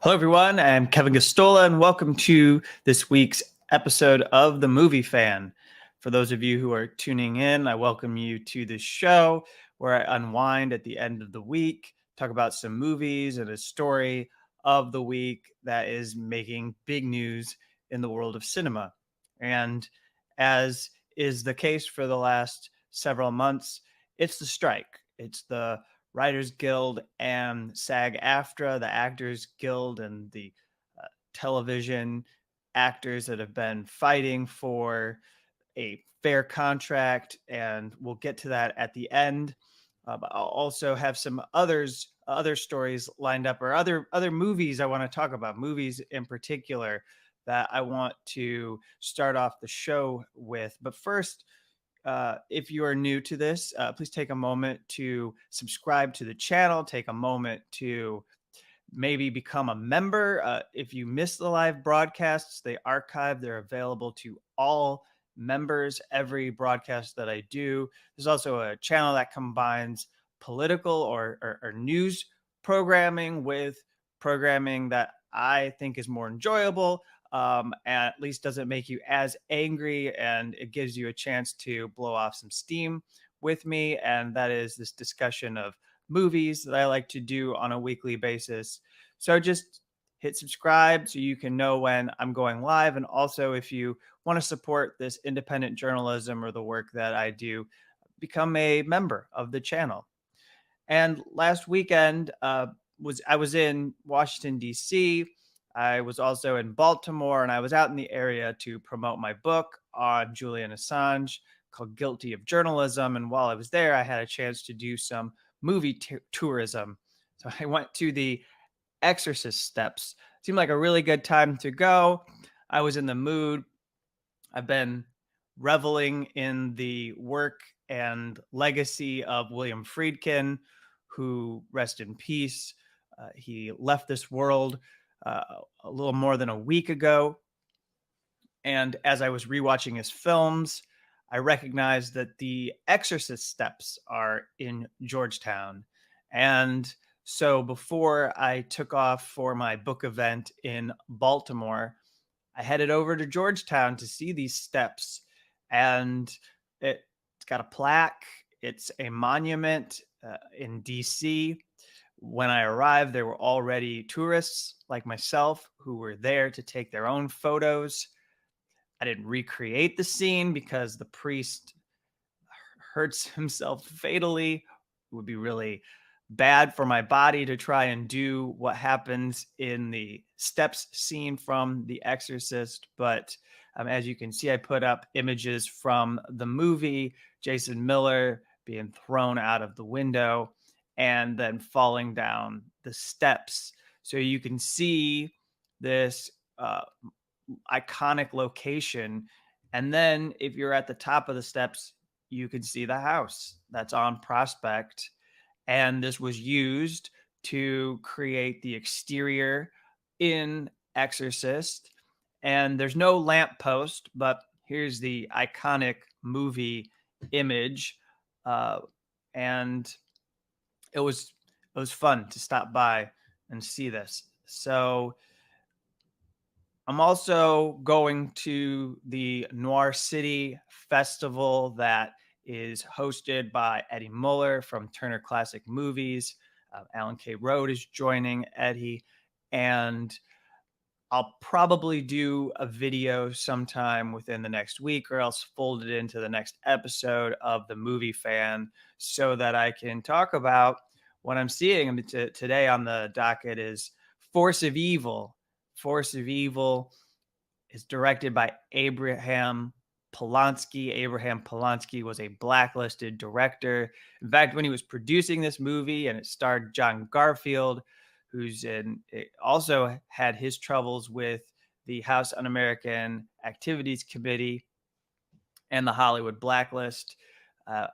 Hello, everyone. I'm Kevin Gosztola, and welcome to this week's episode of The Movie Fan. For those of you who are tuning in, I welcome you to this show where I unwind at the end of the week, talk about some movies and a story of the week that is making big news in the world of cinema. And as is the case for the last several months, it's the strike. It's the Writers Guild and SAG-AFTRA, the Actors Guild, and the television actors that have been fighting for a fair contract, and we'll get to that at the end. But I'll also have some other stories lined up, or other movies I want to talk about, movies in particular that I want to start off the show with. But first, if you are new to this, please take a moment to subscribe to the channel. Take a moment to maybe become a member. If you miss the live broadcasts, they archive. They're available to all members, every broadcast that I do. There's also a channel that combines political or news programming with programming that I think is more enjoyable, and at least doesn't make you as angry, and it gives you a chance to blow off some steam with me. And that is this discussion of movies that I like to do on a weekly basis. So just hit subscribe so you can know when I'm going live. And also, if you want to support this independent journalism or the work that I do, become a member of the channel. And last weekend I was in Washington, D.C. I was also in Baltimore, and I was out in the area to promote my book on Julian Assange called Guilty of Journalism. And while I was there, I had a chance to do some movie tourism. So I went to the Exorcist steps. Seemed like a really good time to go. I was in the mood. I've been reveling in the work and legacy of William Friedkin, who, rest in peace, he left this world a little more than a week ago. And as I was rewatching his films, I recognized that the Exorcist steps are in Georgetown. And so before I took off for my book event in Baltimore, I headed over to Georgetown to see these steps. And it's got a plaque, it's a monument in DC. When I arrived, there were already tourists like myself who were there to take their own photos. I didn't recreate the scene because the priest hurts himself fatally. It would be really bad for my body to try and do what happens in the steps scene from The Exorcist. But as you can see, I put up images from the movie, Jason Miller being thrown out of the window and then falling down the steps. So you can see this iconic location. And then if you're at the top of the steps, you can see the house that's on Prospect. And this was used to create the exterior in Exorcist. And there's no lamppost, but here's the iconic movie image. And it was fun to stop by and see this. So I'm also going to the Noir City Festival that is hosted by Eddie Muller from Turner Classic Movies. Alan K. Rode is joining Eddie, and I'll probably do a video sometime within the next week, or else fold it into the next episode of The Movie Fan so that I can talk about what I'm seeing. I mean, today on the docket is Force of Evil. Force of Evil is directed by Abraham Polanski. Abraham Polanski was a blacklisted director. In fact, when he was producing this movie, and it starred John Garfield, who's also had his troubles with the House Un-American Activities Committee and the Hollywood Blacklist.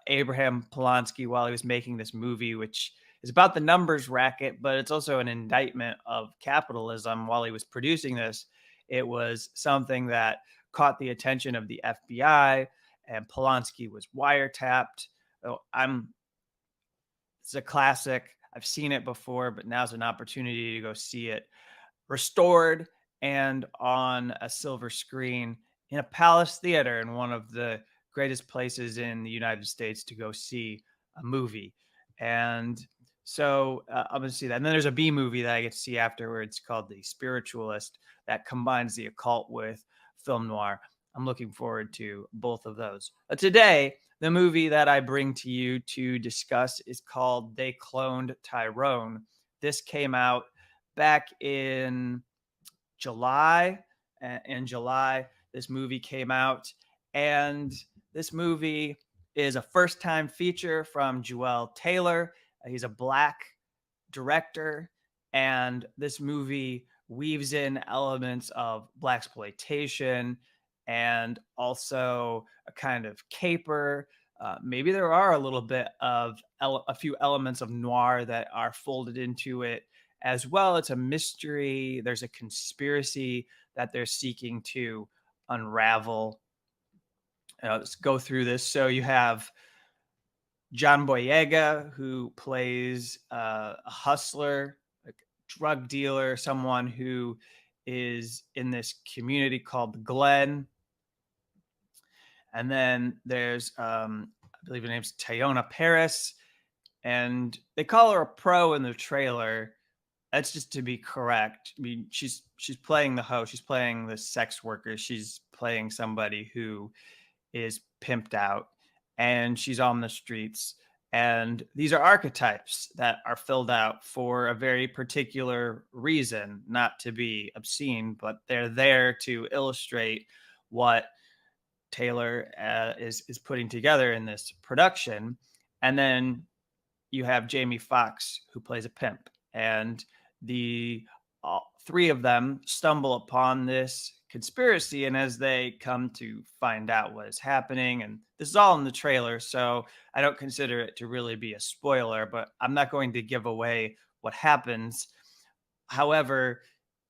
Abraham Polanski, while he was making this movie, which is about the numbers racket, but it's also an indictment of capitalism, while he was producing this, it was something that caught the attention of the FBI, and Polanski was wiretapped. It's a classic. I've seen it before, but now's an opportunity to go see it. restored and on a silver screen in a Palace Theater in one of the greatest places in the United States to go see a movie. And so I'm going to see that. And then there's a B movie that I get to see afterwards called The Spiritualist that combines the occult with film noir. I'm looking forward to both of those. But today, the movie that I bring to you to discuss is called They Cloned Tyrone. This came out back in July. In July, this movie came out, and this movie is a first-time feature from Juel Taylor. He's a Black director, and this movie weaves in elements of blaxploitation and also a kind of caper. Maybe there are a little bit of a few elements of noir that are folded into it as well. It's a mystery. There's a conspiracy that they're seeking to unravel. Let's go through this. So you have John Boyega, who plays a hustler, a drug dealer, someone who is in this community called the Glen. And then there's, I believe her name's Tayona Paris, and they call her a pro in the trailer. That's just to be correct. I mean, she's playing the host. She's playing the sex worker. She's playing somebody who is pimped out, and she's on the streets. And these are archetypes that are filled out for a very particular reason, not to be obscene, but they're there to illustrate what Taylor is putting together in this production. And then you have Jamie Foxx, who plays a pimp, and the three of them stumble upon this conspiracy. And as they come to find out what is happening, and this is all in the trailer, so I don't consider it to really be a spoiler, but I'm not going to give away what happens. However,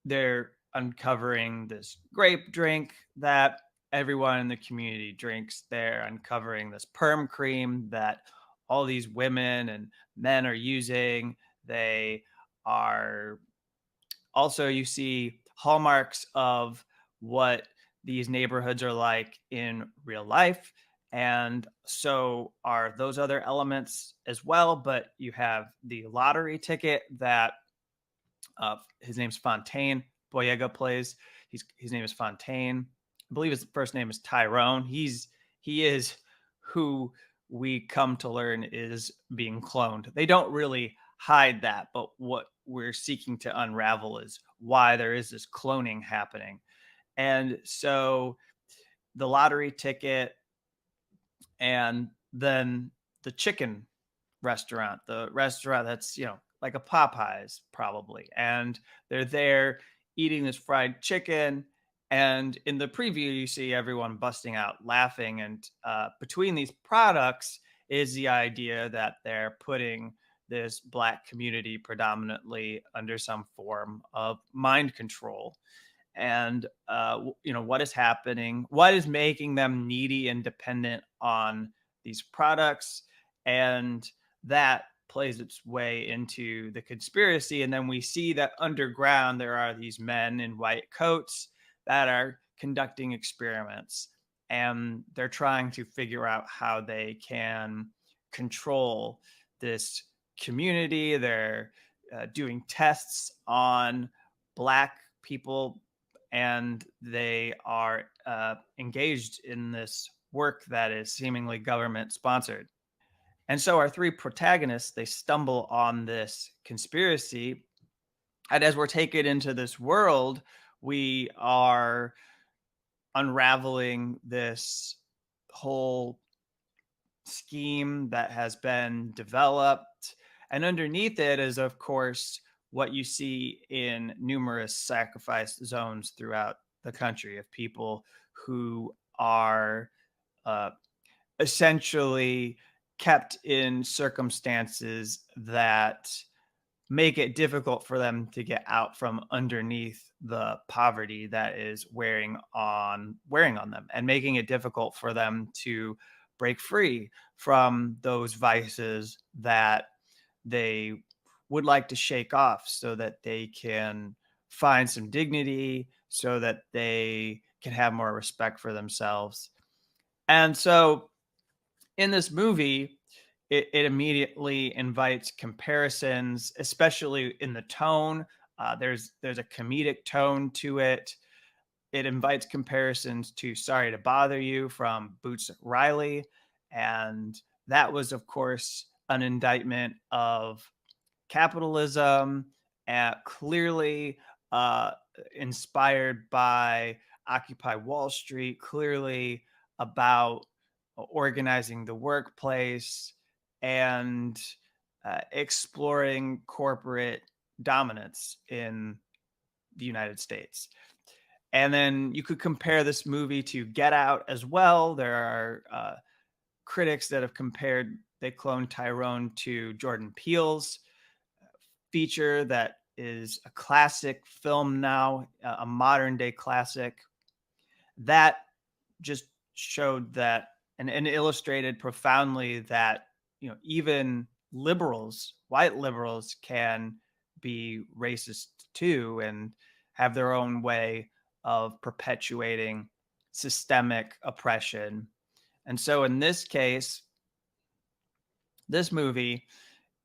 they're uncovering this grape drink that everyone in the community drinks. They're uncovering this perm cream that all these women and men are using. They are also, you see hallmarks of what these neighborhoods are like in real life. And so are those other elements as well. But you have the lottery ticket that his name's Fontaine. Boyega plays. His name is Fontaine. I believe his first name is Tyrone. He is who we come to learn is being cloned. They don't really hide that, but what we're seeking to unravel is why there is this cloning happening. And so the lottery ticket, and then the chicken restaurant, the restaurant that's, like a Popeyes probably. And they're there eating this fried chicken. And in the preview, you see everyone busting out laughing. And between these products is the idea that they're putting this Black community predominantly under some form of mind control. And what is happening, what is making them needy and dependent on these products, and that plays its way into the conspiracy. And then we see that underground there are these men in white coats that are conducting experiments, and they're trying to figure out how they can control this community. They're doing tests on Black people, and they are engaged in this work that is seemingly government sponsored. And so our three protagonists, they stumble on this conspiracy. And as we're taken into this world, we are unraveling this whole scheme that has been developed. And underneath it is, of course, what you see in numerous sacrifice zones throughout the country of people who are essentially kept in circumstances that make it difficult for them to get out from underneath the poverty that is wearing on them, and making it difficult for them to break free from those vices that they would like to shake off so that they can find some dignity so that they can have more respect for themselves. And so in this movie, it immediately invites comparisons, especially in the tone. There's a comedic tone to it. It invites comparisons to Sorry to Bother You from Boots Riley. And that was, of course, an indictment of capitalism, clearly uh, inspired by Occupy Wall Street, clearly about organizing the workplace and exploring corporate dominance in the United States. And then you could compare this movie to Get Out as well. There are critics that have compared They Clone Tyrone to Jordan Peele's feature that is a classic film now, a modern day classic. That just showed that and illustrated profoundly that, even liberals, white liberals, can be racist too and have their own way of perpetuating systemic oppression. And so in this case, this movie,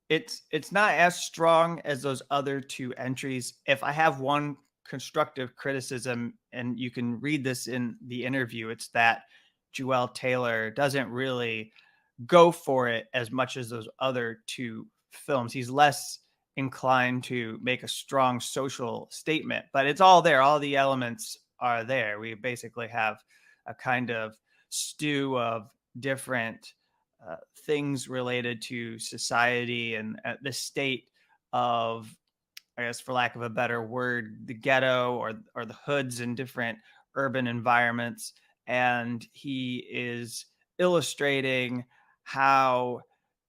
it's not as strong as those other two entries. If I have one constructive criticism, and you can read this in the interview, it's that Juel Taylor doesn't really go for it as much as those other two films. He's less inclined to make a strong social statement, but it's all there. All the elements are there. We basically have a kind of stew of different things related to society and the state of, I guess, for lack of a better word, the ghetto or the hoods in different urban environments. And he is illustrating how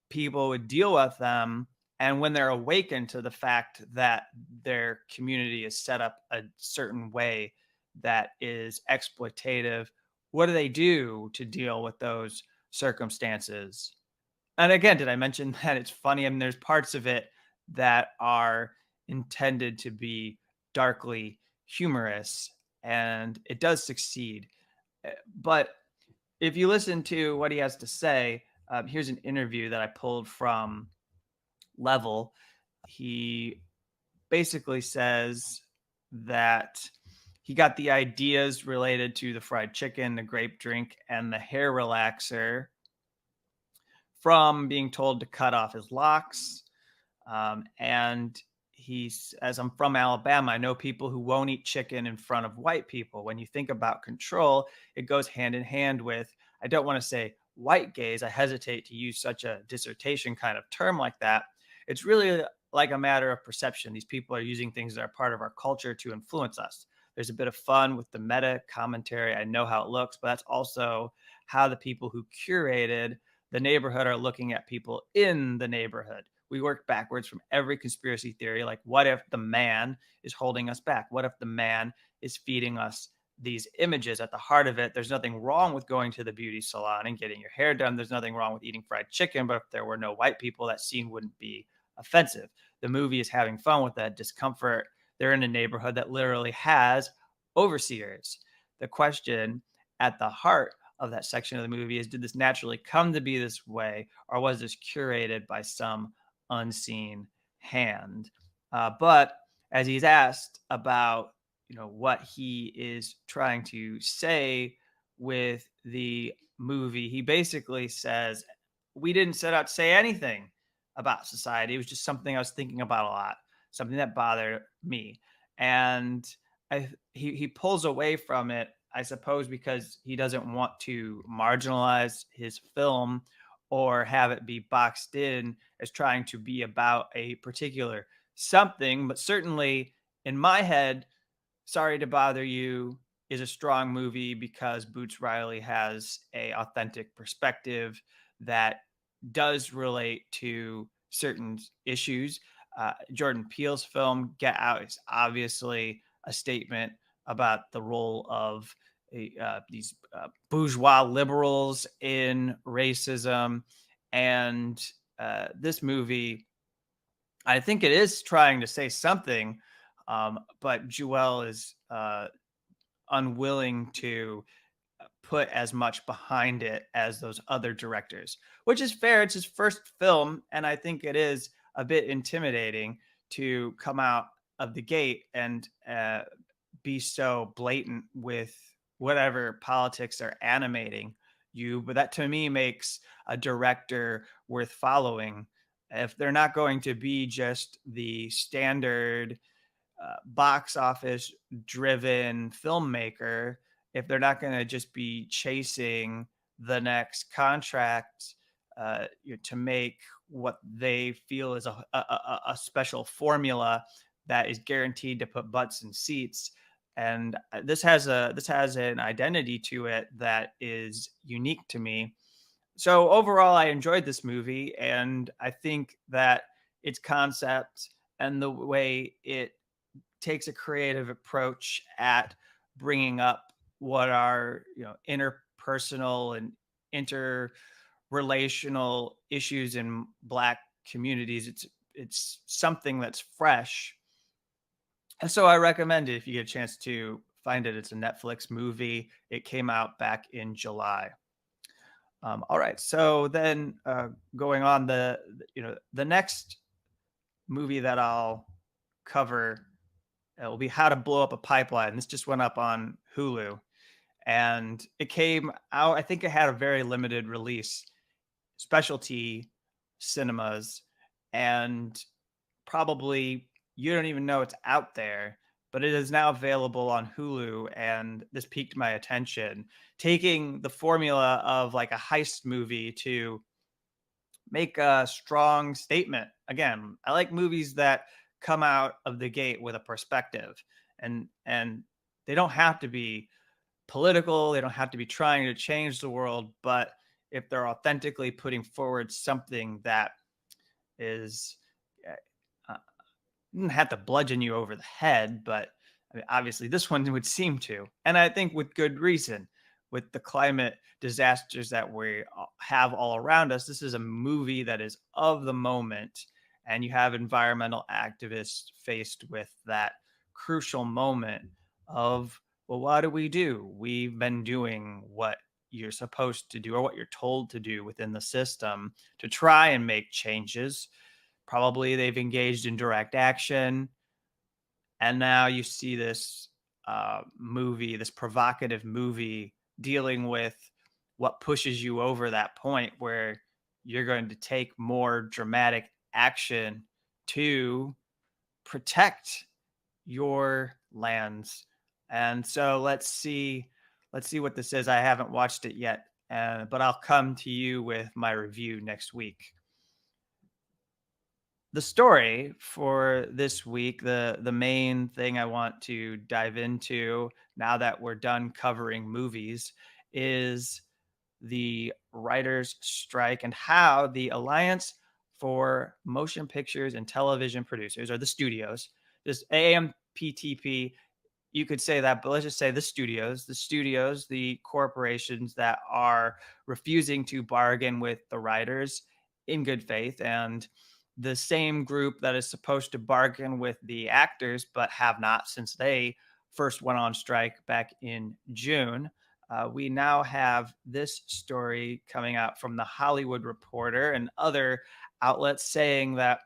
people would deal with them. And when they're awakened to the fact that their community is set up a certain way that is exploitative, what do they do to deal with those circumstances? And again, did I mention that it's funny? I mean, there's parts of it that are intended to be darkly humorous, and it does succeed. But if you listen to what he has to say, here's an interview that I pulled from Level. He basically says that he got the ideas related to the fried chicken, the grape drink, and the hair relaxer from being told to cut off his locks. And he says, I'm from Alabama. I know people who won't eat chicken in front of white people. When you think about control, it goes hand in hand with, I don't want to say white gaze. I hesitate to use such a dissertation kind of term like that. It's really like a matter of perception. These people are using things that are part of our culture to influence us. There's a bit of fun with the meta commentary. I know how it looks, but that's also how the people who curated the neighborhood are looking at people in the neighborhood. We work backwards from every conspiracy theory. Like, what if the man is holding us back? What if the man is feeding us these images? At the heart of it, there's nothing wrong with going to the beauty salon and getting your hair done. There's nothing wrong with eating fried chicken. But if there were no white people, that scene wouldn't be offensive. The movie is having fun with that discomfort. They're in a neighborhood that literally has overseers. The question at the heart of that section of the movie is, did this naturally come to be this way, or was this curated by some unseen hand? But as he's asked about, what he is trying to say with the movie, he basically says, we didn't set out to say anything about society. It was just something I was thinking about a lot, something that bothered me. And he pulls away from it, I suppose, because he doesn't want to marginalize his film or have it be boxed in as trying to be about a particular something. But certainly in my head, Sorry to Bother You is a strong movie because Boots Riley has a authentic perspective that does relate to certain issues. Jordan Peele's film Get Out is obviously a statement about the role of these bourgeois liberals in racism. And this movie, I think it is trying to say something But Juel is unwilling to put as much behind it as those other directors, which is fair. It's his first film, and I think it is a bit intimidating to come out of the gate and be so blatant with whatever politics are animating you. But that to me makes a director worth following. If they're not going to be just the standard box office driven filmmaker, if they're not going to just be chasing the next contract to make what they feel is a special formula that is guaranteed to put butts in seats. And this has an identity to it that is unique to me. So overall, I enjoyed this movie, and I think that its concept and the way it takes a creative approach at bringing up what are interpersonal and interrelational issues in Black communities. It's something that's fresh, and so I recommend it if you get a chance to find it. It's a Netflix movie. It came out back in July. All right, so then going on, the next movie that I'll cover, it will be How to Blow Up a Pipeline. This just went up on Hulu, and it came out. I think it had a very limited release, specialty cinemas, and probably you don't even know it's out there, but it is now available on Hulu. And this piqued my attention, taking the formula of like a heist movie to make a strong statement. Again, I like movies that come out of the gate with a perspective, and they don't have to be political, they don't have to be trying to change the world, but if they're authentically putting forward something that is didn't have to bludgeon you over the head, but I mean, obviously this one would seem to, and I think with good reason. With the climate disasters that we have all around us, this is a movie that is of the moment, and you have environmental activists faced with that crucial moment of, well, what do we do? We've been doing what you're supposed to do or what you're told to do within the system to try and make changes. Probably they've engaged in direct action. And now you see this movie, this provocative movie dealing with what pushes you over that point where you're going to take more dramatic action to protect your lands. And so let's see what this is. I haven't watched it yet, but I'll come to you with my review next week. The story for this week, the main thing I want to dive into now that we're done covering movies, is the writers strike and how the Alliance for Motion Pictures and Television Producers, or the studios, this AMPTP, you could say that, but let's just say the corporations that are refusing to bargain with the writers in good faith, and the same group that is supposed to bargain with the actors but have not since they first went on strike back in June. We now have this story coming out from the Hollywood Reporter and other outlets saying that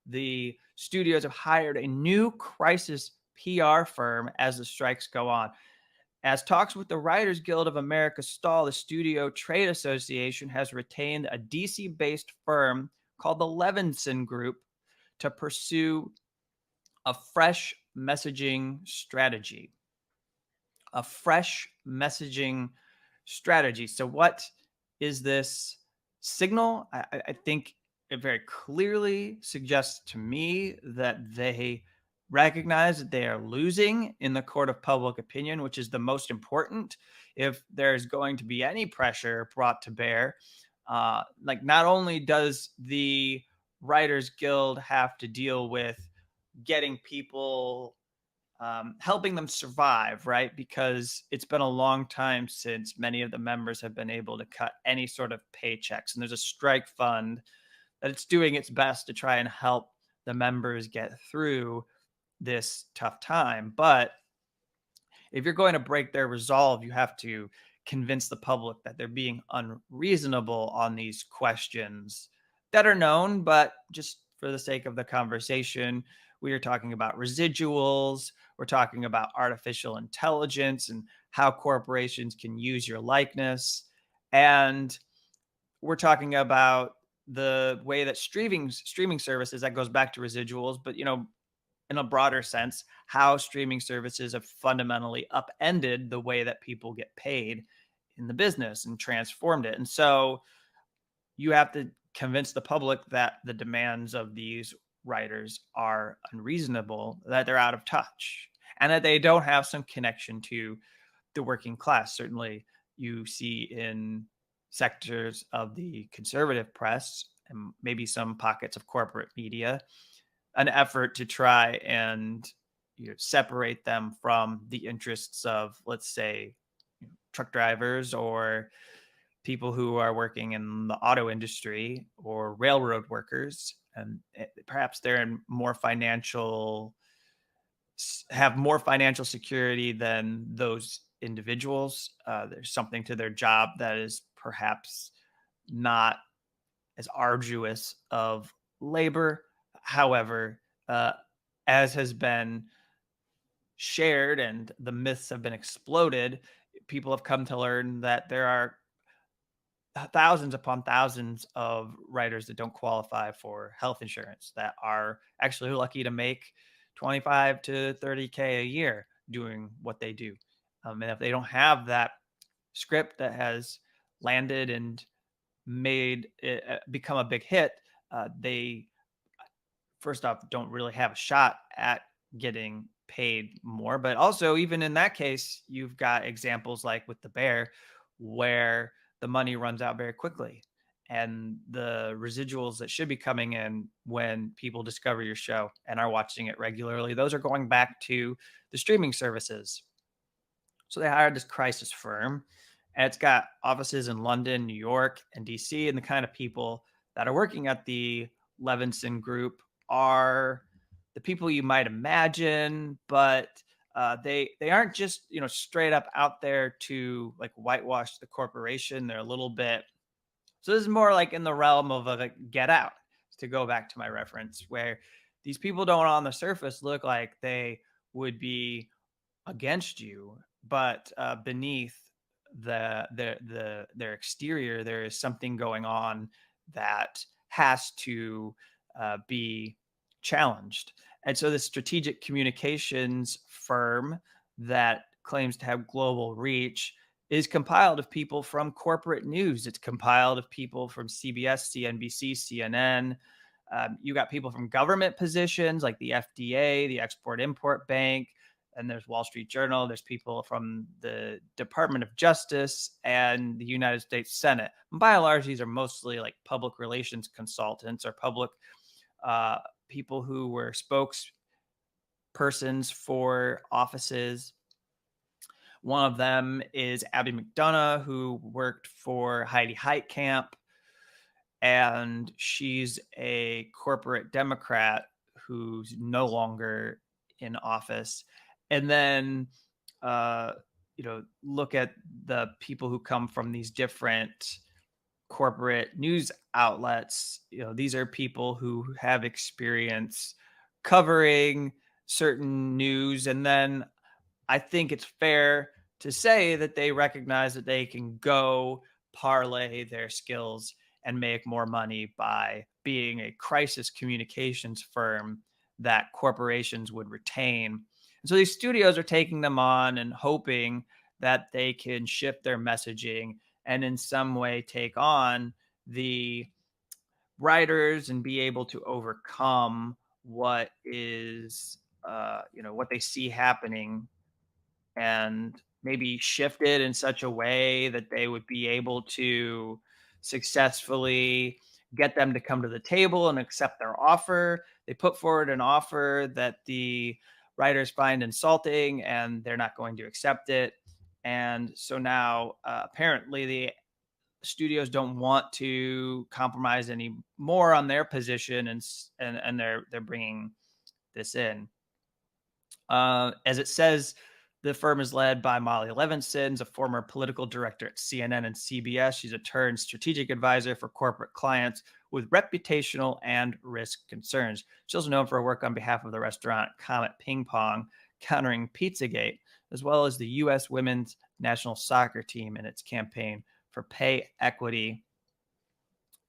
the studios have hired a new crisis PR firm as the strikes go on. As talks with the Writers Guild of America stall, the Studio Trade Association has retained a DC based firm called the Levinson Group to pursue a fresh messaging strategy. A fresh messaging strategy. So, what is this signal? I think it very clearly suggests to me that they recognize that they are losing in the court of public opinion, which is the most important. If there's going to be any pressure brought to bear, like not only does the Writers Guild have to deal with getting people helping them survive, right? Because it's been a long time since many of the members have been able to cut any sort of paychecks. And there's a strike fund that it's doing its best to try and help the members get through this tough time. But if you're going to break their resolve, you have to convince the public that they're being unreasonable on these questions that are known, but just for the sake of the conversation, we are talking about residuals, we're talking about artificial intelligence and how corporations can use your likeness, and we're talking about the way that streaming services, that goes back to residuals, but in a broader sense, how streaming services have fundamentally upended the way that people get paid in the business and transformed it. And so you have to convince the public that the demands of these writers are unreasonable, that they're out of touch, and that they don't have some connection to the working class. Certainly, you see in sectors of the conservative press and maybe some pockets of corporate media an effort to try and separate them from the interests of, let's say, truck drivers or people who are working in the auto industry or railroad workers, and perhaps they're in more financial have more financial security than those individuals. There's something to their job that is perhaps not as arduous of labor. However, uh, as has been shared and the myths have been exploded, people have come to learn that there are thousands upon thousands of writers that don't qualify for health insurance that are actually lucky to make 25 to 30K a year doing what they do. And if they don't have that script that has landed and made it become a big hit, they first off don't really have a shot at getting paid more. But also, even in that case, you've got examples like with the bear, where the money runs out very quickly. And the residuals that should be coming in when people discover your show and are watching it regularly, those are going back to the streaming services. So they hired this crisis firm, and it's got offices in London, New York, and DC. And the kind of people that are working at the Levinson Group are the people you might imagine, but they aren't just straight up out there to like whitewash the corporation. They're a little bit, so this is more like in the realm of a like, Get Out, to go back to my reference, where these people don't on the surface look like they would be against you, but beneath their exterior, there is something going on that has to be challenged. And so, the strategic communications firm that claims to have global reach is compiled of people from corporate news. It's compiled of people from CBS, CNBC, CNN. You got people from government positions like the FDA, the Export Import Bank, and there's Wall Street Journal. There's people from the Department of Justice and the United States Senate. And by and large, these are mostly like public relations consultants or public people who were spokespersons for offices. One of them is Abby McDonough, who worked for Heidi Heitkamp, and she's a corporate Democrat who's no longer in office. And then, look at the people who come from these different corporate news outlets. These are people who have experience covering certain news, and then I think it's fair to say that they recognize that they can go parlay their skills and make more money by being a crisis communications firm that corporations would retain. And so these studios are taking them on and hoping that they can shift their messaging and in some way take on the writers and be able to overcome what is what they see happening, and maybe shift it in such a way that they would be able to successfully get them to come to the table and accept their offer. They put forward an offer that the writers find insulting and they're not going to accept it. And so now apparently the studios don't want to compromise any more on their position, and they're bringing this in. As it says, the firm is led by Molly Levinson, a former political director at CNN and CBS. She's a turned strategic advisor for corporate clients with reputational and risk concerns. She's also known for her work on behalf of the restaurant Comet Ping Pong, countering Pizzagate, as well as the U.S. women's national soccer team in its campaign for pay equity.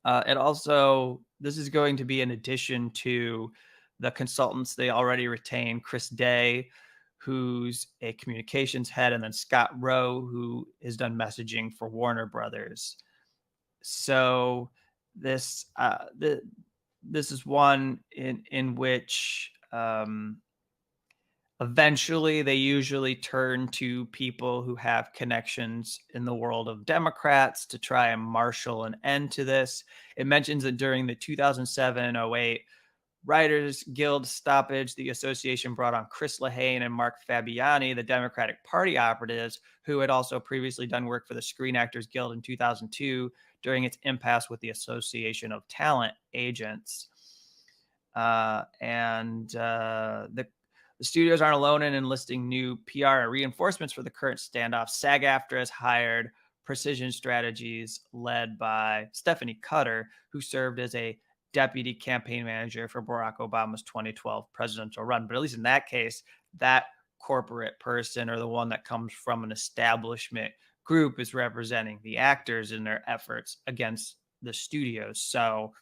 This is going to be in addition to the consultants they already retain, Chris Day, who's a communications head, and then Scott Rowe, who has done messaging for Warner Brothers. So this is one in which eventually they usually turn to people who have connections in the world of Democrats to try and marshal an end to this. It mentions that during the 2007-08 Writers Guild stoppage, the association brought on Chris Lehane and Mark Fabiani, the Democratic Party operatives, who had also previously done work for the Screen Actors Guild in 2002 during its impasse with the Association of Talent Agents. The studios aren't alone in enlisting new PR reinforcements for the current standoff. SAG-AFTRA has hired Precision Strategies, led by Stephanie Cutter, who served as a deputy campaign manager for Barack Obama's 2012 presidential run. But at least in that case, that corporate person, or the one that comes from an establishment group, is representing the actors in their efforts against the studios. So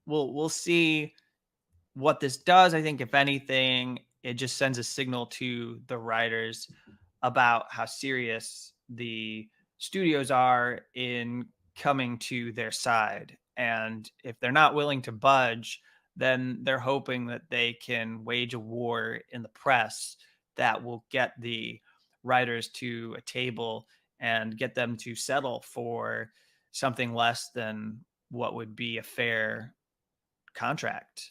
we'll see what this does. I think if anything, it just sends a signal to the writers about how serious the studios are in coming to their side. And if they're not willing to budge, then they're hoping that they can wage a war in the press that will get the writers to a table and get them to settle for something less than what would be a fair contract.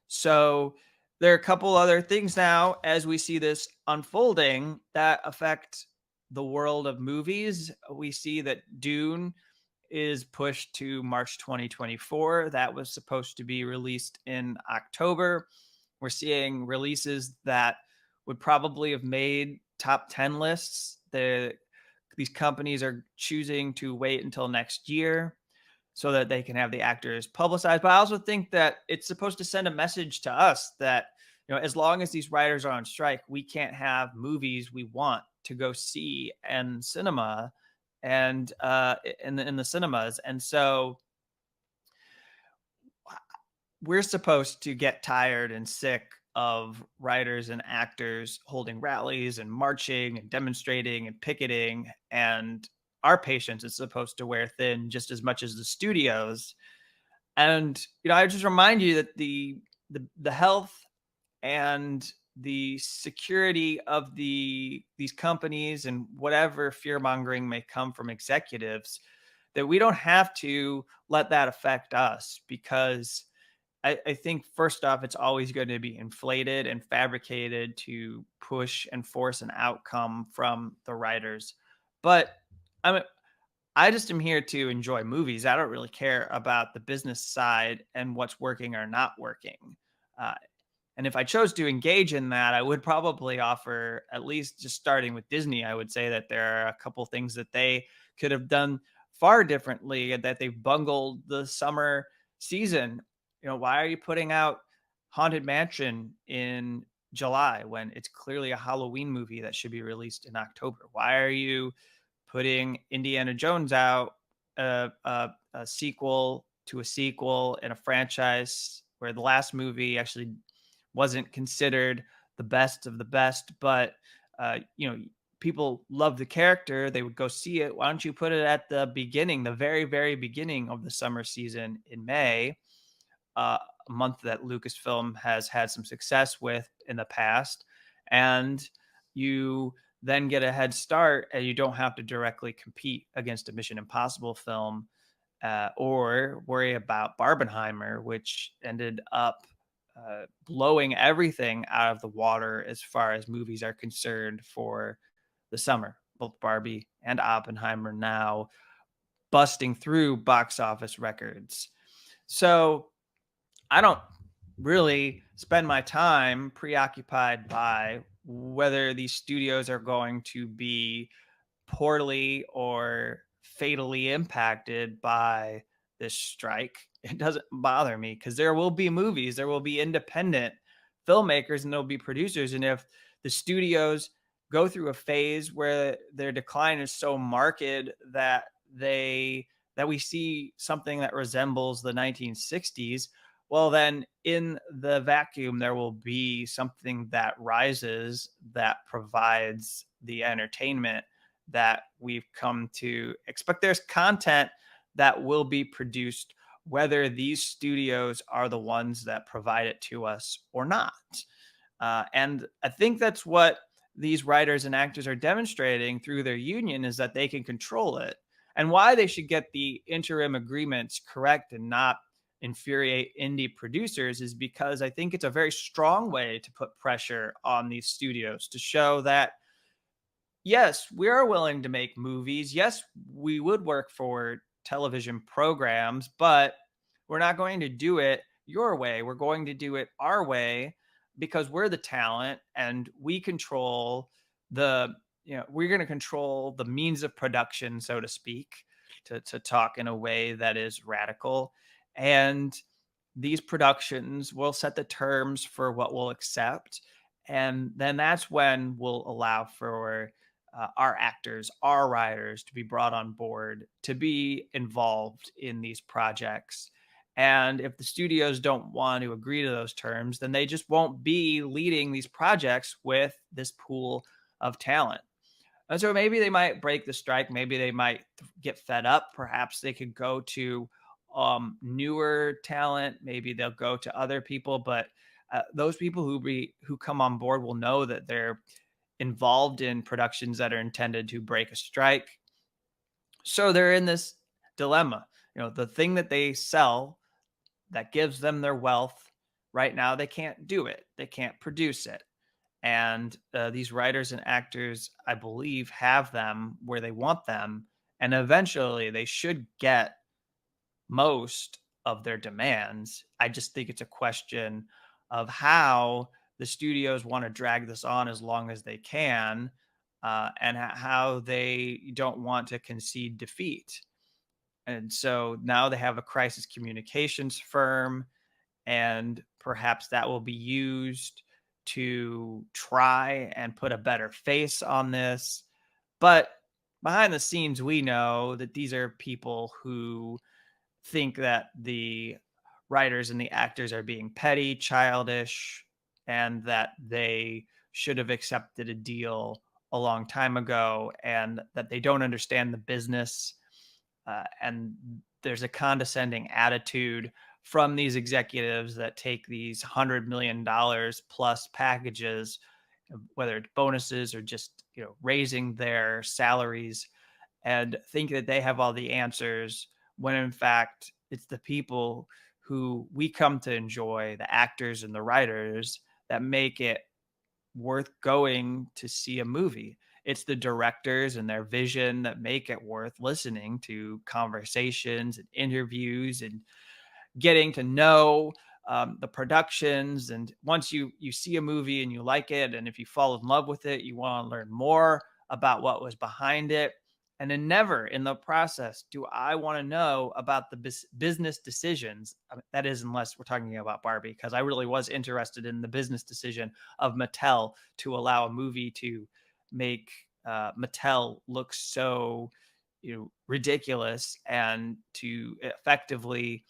So there are a couple other things now as we see this unfolding that affect the world of movies. We see that Dune is pushed to March 2024. That was supposed to be released in October. We're seeing releases that would probably have made top 10 lists. These companies are choosing to wait until next year so that they can have the actors publicized. But I also think that it's supposed to send a message to us that, as long as these writers are on strike, we can't have movies we want to go see in cinema and in the cinemas. And so we're supposed to get tired and sick of writers and actors holding rallies and marching and demonstrating and picketing, and our patience is supposed to wear thin just as much as the studios. And I just remind you that the health and the security of these companies, and whatever fear mongering may come from executives, that we don't have to let that affect us, because I think first off, it's always going to be inflated and fabricated to push and force an outcome from the writers. But I just am here to enjoy movies. I don't really care about the business side and what's working or not working. And if I chose to engage in that, I would probably offer, at least just starting with Disney, I would say that there are a couple things that they could have done far differently, that they've bungled the summer season. Why are you putting out Haunted Mansion in July when it's clearly a Halloween movie that should be released in October? Why are you putting Indiana Jones out, a sequel to a sequel in a franchise where the last movie actually wasn't considered the best of the best, but people love the character, they would go see it? Why don't you put it at the beginning, the very, very beginning of the summer season in May, a month that Lucasfilm has had some success with in the past, and you then get a head start and you don't have to directly compete against a Mission Impossible film, or worry about Barbenheimer, which ended up blowing everything out of the water as far as movies are concerned for the summer. Both Barbie and Oppenheimer now busting through box office records. So I don't really spend my time preoccupied by whether these studios are going to be poorly or fatally impacted by this strike. It doesn't bother me because there will be movies, there will be independent filmmakers, and there'll be producers. And if the studios go through a phase where their decline is so marked that they that we see something that resembles the 1960s, well, then in the vacuum, there will be something that rises that provides the entertainment that we've come to expect. There's content that will be produced, whether these studios are the ones that provide it to us or not. And I think that's what these writers and actors are demonstrating through their union, is that they can control it. And why they should get the interim agreements correct and not infuriate indie producers is because I think it's a very strong way to put pressure on these studios to show that yes, we are willing to make movies. Yes, we would work for television programs, but we're not going to do it your way. We're going to do it our way because we're the talent and we control we're going to control the means of production, so to speak, to talk in a way that is radical. And these productions will set the terms for what we'll accept. And then that's when we'll allow for our actors, our writers to be brought on board, to be involved in these projects. And if the studios don't want to agree to those terms, then they just won't be leading these projects with this pool of talent. And so maybe they might break the strike. Maybe they might get fed up. Perhaps they could go to newer talent. Maybe they'll go to other people. But those people who come on board will know that they're involved in productions that are intended to break a strike. So they're in this dilemma. The thing that they sell that gives them their wealth right now, they can't do it. They can't produce it. And these writers and actors, I believe, have them where they want them. And eventually they should get most of their demands. I just think it's a question of how the studios want to drag this on as long as they can, and how they don't want to concede defeat. And so now they have a crisis communications firm, and perhaps that will be used to try and put a better face on this. But behind the scenes, we know that these are people who think that the writers and the actors are being petty, childish, and that they should have accepted a deal a long time ago, and that they don't understand the business. And there's a condescending attitude from these executives that take these $100 million plus packages, whether it's bonuses or just raising their salaries, and think that they have all the answers, when in fact it's the people who we come to enjoy, the actors and the writers, that make it worth going to see a movie. It's the directors and their vision that make it worth listening to conversations and interviews and getting to know the productions. And once you see a movie and you like it, and if you fall in love with it, you want to learn more about what was behind it. And then never in the process do I want to know about the business decisions. That is, unless we're talking about Barbie, because I really was interested in the business decision of Mattel to allow a movie to make Mattel look so ridiculous, and to effectively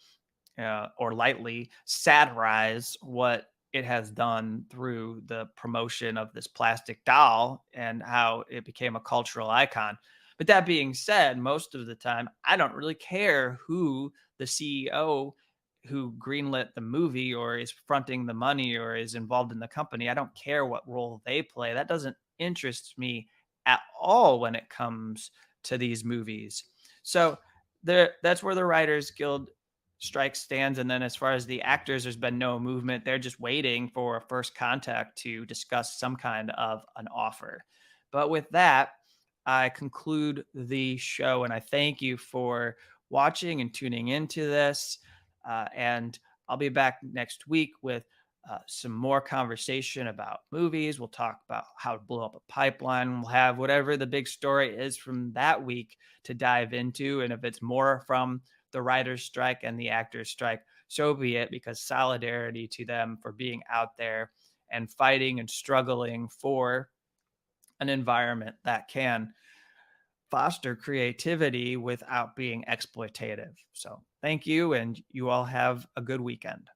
or lightly satirize what it has done through the promotion of this plastic doll and how it became a cultural icon. But that being said, most of the time, I don't really care who the CEO who greenlit the movie or is fronting the money or is involved in the company. I don't care what role they play. That doesn't interest me at all when it comes to these movies. So that's where the Writers Guild strike stands. And then as far as the actors, there's been no movement. They're just waiting for a first contact to discuss some kind of an offer. But with that, I conclude the show, and I thank you for watching and tuning into this. And I'll be back next week with some more conversation about movies. We'll talk about how to blow up a pipeline. We'll have whatever the big story is from that week to dive into. And if it's more from the writer's strike and the actor's strike, so be it, because solidarity to them for being out there and fighting and struggling for an environment that can foster creativity without being exploitative. So thank you, and you all have a good weekend.